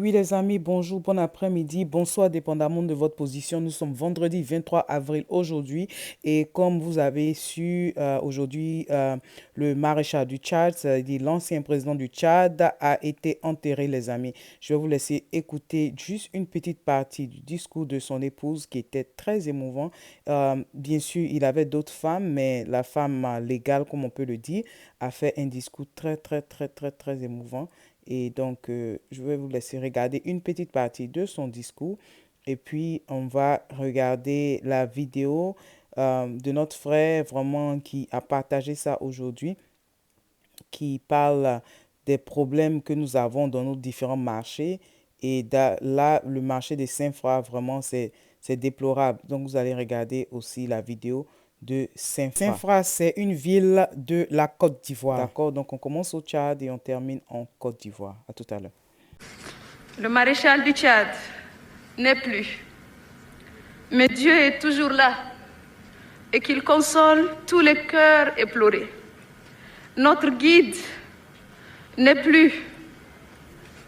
oui les amis, bonjour, bon après-midi, bonsoir, dépendamment de votre position. Nous sommes vendredi 23 avril aujourd'hui et comme vous avez su, aujourd'hui, le maréchal du Tchad, c'est-à-dire l'ancien président du Tchad, a été enterré les amis. Je vais vous laisser écouter juste une petite partie du discours de son épouse qui était très émouvant. Bien sûr, il avait d'autres femmes, mais la femme légale, comme on peut le dire, a fait un discours très émouvant. Et donc, je vais vous laisser regarder une petite partie de son discours. Et puis, on va regarder la vidéo de notre frère vraiment qui a partagé ça aujourd'hui, qui parle des problèmes que nous avons dans nos différents marchés. Et là, le marché des Saint-Fra, vraiment, c'est déplorable. Donc, vous allez regarder aussi la vidéo de Saint-Fra. Saint-Fra, c'est une ville de la Côte d'Ivoire. D'accord, donc on commence au Tchad et on termine en Côte d'Ivoire. À tout à l'heure. Le maréchal du Tchad n'est plus, mais Dieu est toujours là et qu'il console tous les cœurs éplorés. Notre guide n'est plus,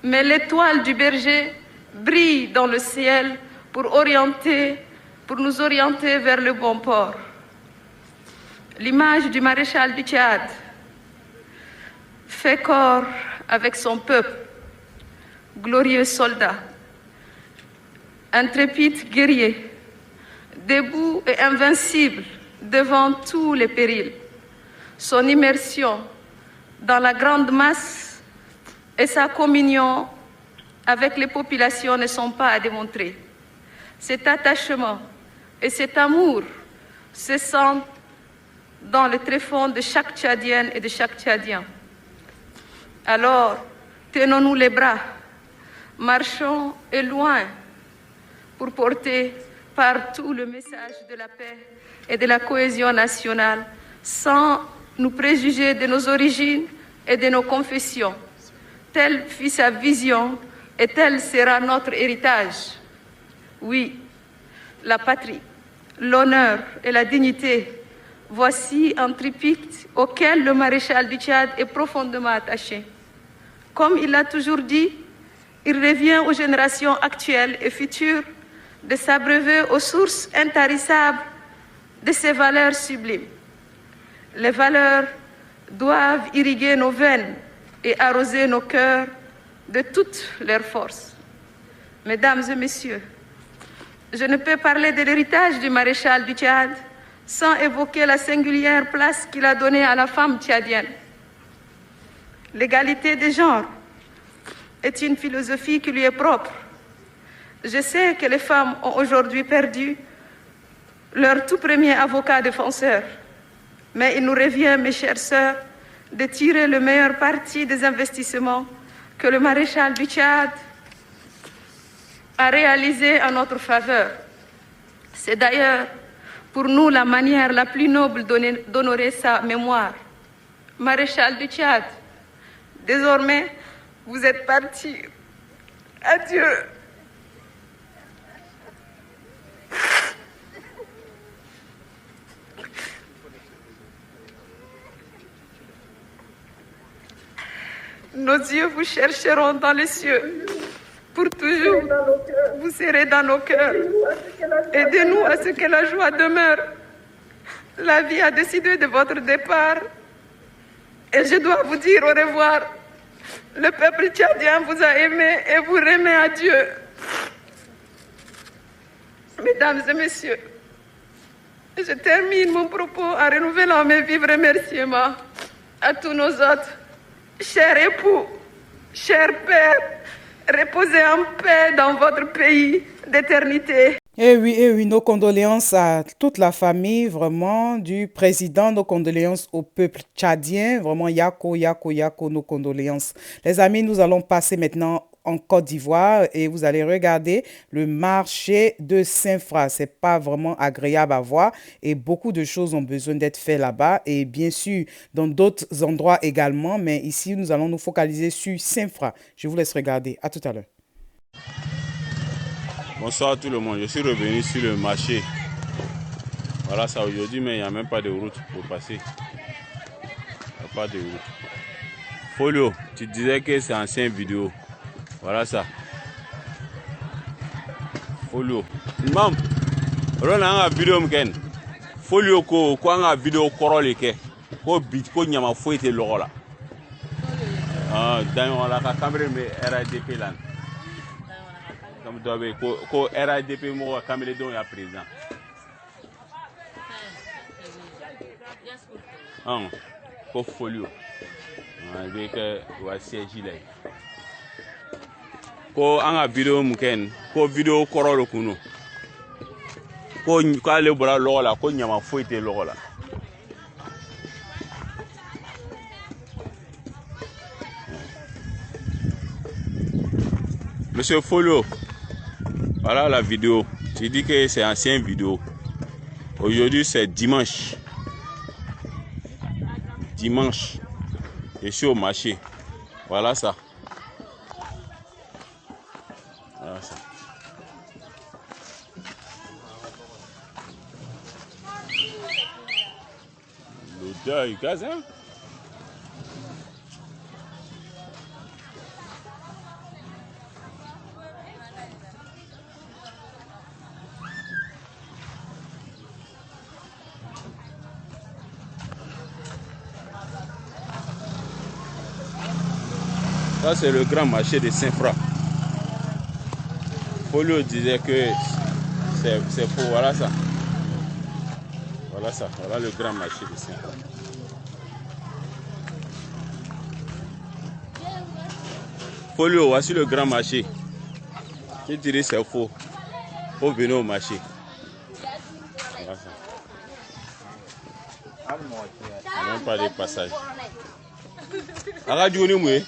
mais l'étoile du berger brille dans le ciel pour nous orienter vers le bon port. L'image du maréchal du Tchad fait corps avec son peuple, glorieux soldat, intrépide guerrier, debout et invincible devant tous les périls. Son immersion dans la grande masse et sa communion avec les populations ne sont pas à démontrer. Cet attachement et cet amour se sentent dans le tréfonds de chaque Tchadienne et de chaque Tchadien. Alors, tenons-nous les bras, marchons et loin pour porter partout le message de la paix et de la cohésion nationale sans nous préjuger de nos origines et de nos confessions. Telle fut sa vision et tel sera notre héritage. Oui, la patrie, l'honneur et la dignité, voici un triptyque auquel le maréchal du Tchad est profondément attaché. Comme il l'a toujours dit, il revient aux générations actuelles et futures de s'abreuver aux sources intarissables de ces valeurs sublimes. Les valeurs doivent irriguer nos veines et arroser nos cœurs de toutes leurs forces. Mesdames et messieurs, je ne peux parler de l'héritage du maréchal du Tchad sans évoquer la singulière place qu'il a donnée à la femme tchadienne. L'égalité des genres est une philosophie qui lui est propre. Je sais que les femmes ont aujourd'hui perdu leur tout premier avocat défenseur, mais il nous revient, mes chères sœurs, de tirer le meilleur parti des investissements que le maréchal du Tchad a réalisés en notre faveur. C'est d'ailleurs pour nous la manière la plus noble d'honorer sa mémoire. Maréchal du Tchad, désormais, vous êtes parti. Adieu. Nos yeux vous chercheront dans les cieux. Pour toujours, vous serez dans nos cœurs. Aidez-nous à ce que la joie demeure. La vie a décidé de votre départ. Et je dois vous dire au revoir. Le peuple tchadien vous a aimé et vous remet à Dieu. Mesdames et messieurs, je termine mon propos en renouvelant mes vifs remerciements à tous nos hôtes, chers époux, chers pères, reposez en paix dans votre pays d'éternité. Eh oui, nos condoléances à toute la famille, vraiment, du président, nos condoléances au peuple tchadien, vraiment, yako, nos condoléances. Les amis, nous allons passer maintenant en Côte d'Ivoire et vous allez regarder le marché de Saint-Fra. C'est pas vraiment agréable à voir et beaucoup de choses ont besoin d'être faites là-bas et bien sûr dans d'autres endroits également, mais ici, nous allons nous focaliser sur Saint-Fra. Je vous laisse regarder. À tout à l'heure. Bonsoir tout le monde, je suis revenu sur le marché. Voilà ça aujourd'hui, mais il n'y a même pas de route pour passer. Il n'y a pas de route. Folio, tu disais que c'est ancien vidéo. Voilà ça. folio mam rona anga video mken folio ko anga video korole ke ko bit ko nyama foite logola dan wala ka camera me RADP lan comme dobe ko RADP mo camera don ya président ko folio avec wa siège là ko anga video mken ko video korolo kuno ko ale bora logola ko nyama foite logola Monsieur Folio, voilà la vidéo. Tu dis que c'est ancienne vidéo. Aujourd'hui c'est dimanche. Dimanche. Je suis au marché. Voilà ça. Voilà ça. L'odeur du gaz, hein? Ça c'est le grand marché de Saint-Fra. Folio disait que c'est faux. Voilà ça. Voilà ça. Voilà le grand marché de Saint-Fra. Folio, voici le grand marché. Je dirais c'est faux. Faut venir au marché. Voilà ça. Même pas de passage. Aga joni moué.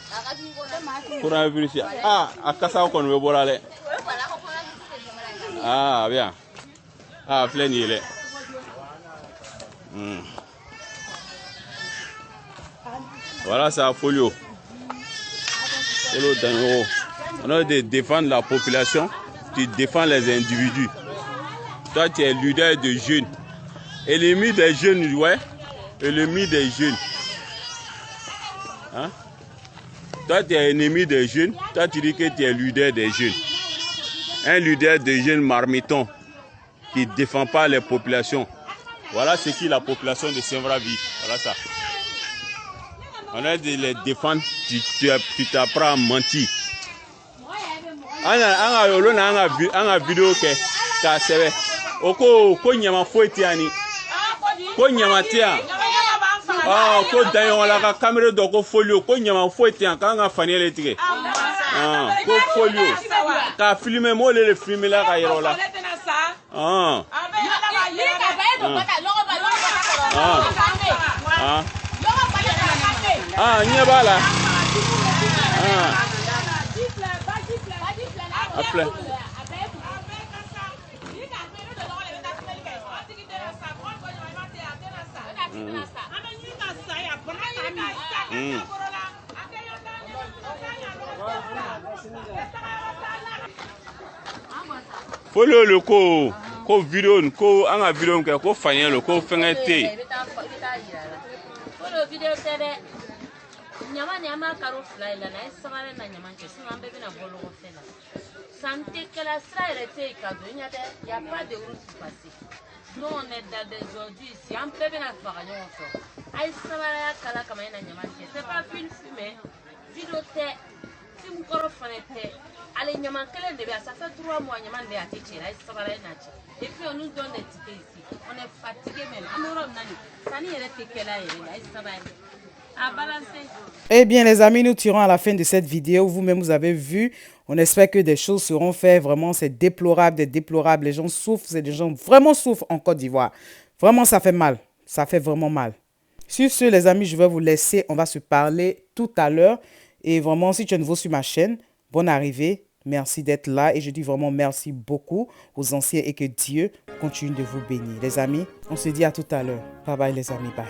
Coronavirus. Ah, akasa ko no bolale. Ah, bien. Ah, plein yele. Voilà ça Folio. On a de défendre la population, tu défends les individus. Toi tu es leader de jeunes. Ennemi des jeunes, ouais. Ennemi des jeunes. Hein? Toi, tu es ennemi des jeunes. Toi, tu dis que tu es leader des jeunes. Un leader de jeunes marmiton qui ne défend pas les populations. Voilà ce qui la population de Saint-Fra vit. Voilà ça. On a de les défendre. Tu t'apprends à mentir. Anga vidéo que ça se Oko nyama foetiani. Ko nyama tia. Ah, ko dayon la ka caméra do ko folio ko nyama foetian ka nga fani electrique. Ah, ko folio. Ka filmer mo le filmer la ka yero la. Ah. Ah, nyeba la. Ah. Après. Folio le ko video ko anga video ke ko fanya le ko fengete. Folio video tebe. Nyama karo fly la na esangale na nyama ke sunambe bina bolo ko fela. Santé que la sera arrêtée cadeau, il n'y a pas de route pour passer. Nous on est dans des aujourd'hui ici, on peut bien faire un enfant. Aïe samara kala kama ina nyama ke. C'est pas film fumé. Video te film koro fanete. Allez nyama kele de ça fait 3 mois nyama de atiche aïe samara ina chi. Et puis on nous donne des tickets ici. On est fatigué même. Amoro nani. Sani yere tekela yere aïe samara. Eh bien les amis, nous tirons à la fin de cette vidéo. Vous-même vous avez vu. On espère que des choses seront faites. Vraiment, c'est déplorable, déplorable. Les gens souffrent, c'est des gens vraiment souffrent en Côte d'Ivoire. Vraiment, ça fait mal. Ça fait vraiment mal. Sur ce, les amis, je vais vous laisser. On va se parler tout à l'heure. Et vraiment, si tu es nouveau sur ma chaîne, bonne arrivée. Merci d'être là. Et je dis vraiment merci beaucoup aux anciens et que Dieu continue de vous bénir. Les amis, on se dit à tout à l'heure. Bye bye les amis. Bye.